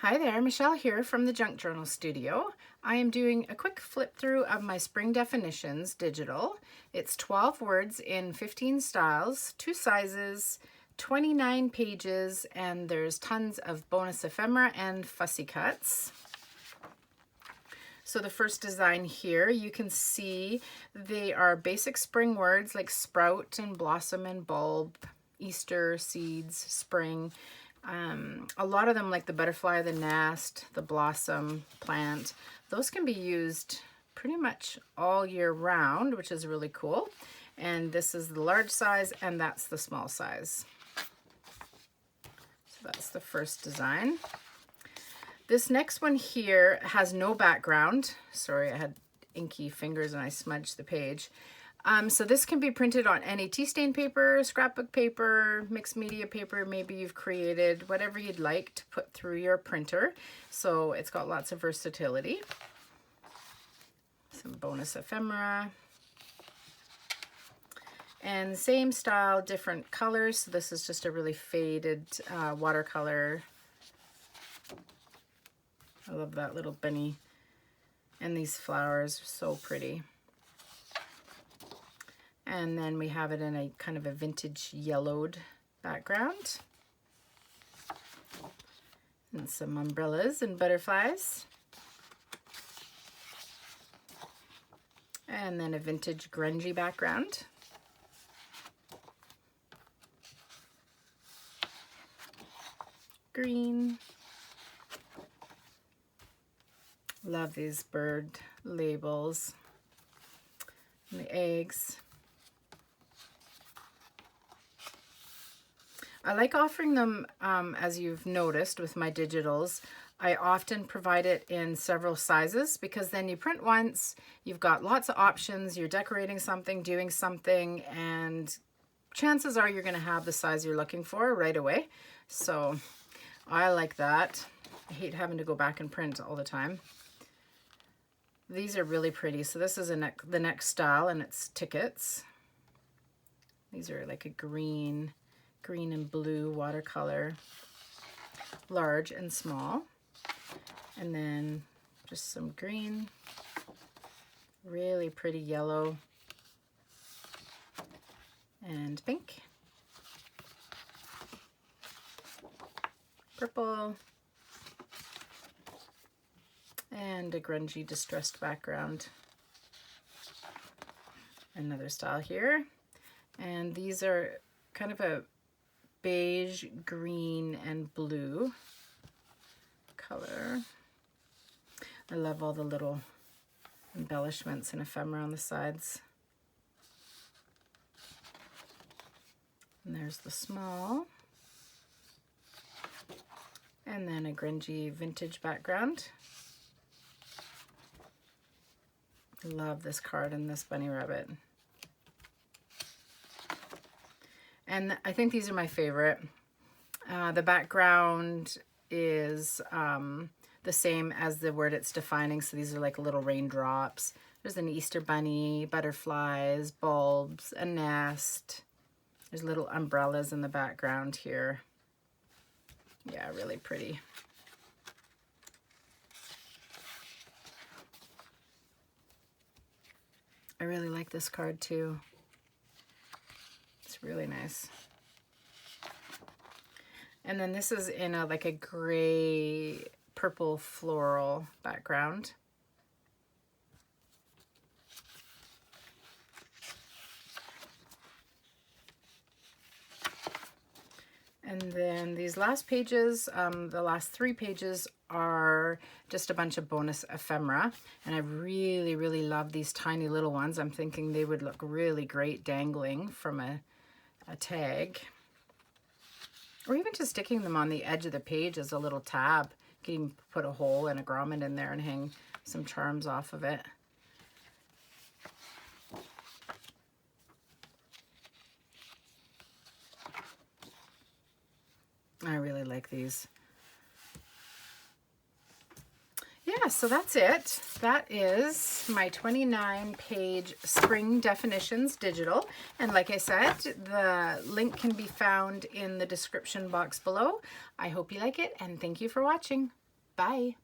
Hi there, Michelle here from the Junk Journal Studio. I am doing a quick flip through of my spring definitions digital. It's 12 words in 15 styles, 2 sizes, 29 pages, and there's tons of bonus ephemera and fussy cuts. So the first design here, you can see they are basic spring words like sprout and blossom and bulb, Easter, seeds, spring. A lot of them, like the butterfly, the nest, the blossom plant, those can be used pretty much all year round, which is really cool. And this is the large size and that's the small size. So that's the first design. This next one here has no background. Sorry, I had inky fingers and I smudged the page. So this can be printed on any tea stain paper, scrapbook paper, mixed media paper. Maybe you've created whatever you'd like to put through your printer. So it's got lots of versatility. Some bonus ephemera. And same style, different colors. So this is just a really faded watercolor. I love that little bunny. And these flowers are so pretty. And then we have it in a kind of a vintage yellowed background. And some umbrellas and butterflies. And then a vintage grungy background. Green. Love these bird labels. And the eggs. I like offering them, as you've noticed with my digitals, I often provide it in several sizes because then you print once, you've got lots of options, you're decorating something, doing something, and chances are you're going to have the size you're looking for right away. So I like that. I hate having to go back and print all the time. These are really pretty. So this is the next style and it's tickets. These are like a green and blue watercolor, large and small. And then just some green, really pretty yellow and pink, purple, and a grungy distressed background. Another style here. And these are kind of a beige, green, and blue color. I love all the little embellishments and ephemera on the sides. And there's the small. And then a grungy vintage background. Love this card and this bunny rabbit. And I think these are my favorite. The background is the same as the word it's defining. So these are like little raindrops. There's an Easter bunny, butterflies, bulbs, a nest. There's little umbrellas in the background here. Yeah, really pretty. I really like this card too. It's really nice. And then this is in like a gray purple floral background. And then these last pages, the last 3 pages are just a bunch of bonus ephemera. And I really, really love these tiny little ones. I'm thinking they would look really great dangling from a tag. Or even just sticking them on the edge of the page as a little tab. You can even put a hole and a grommet in there and hang some charms off of it. I really like these. Yeah, so that's it. That is my 29-page spring definitions digital. And like I said, the link can be found in the description box below. I hope you like it, and thank you for watching. Bye.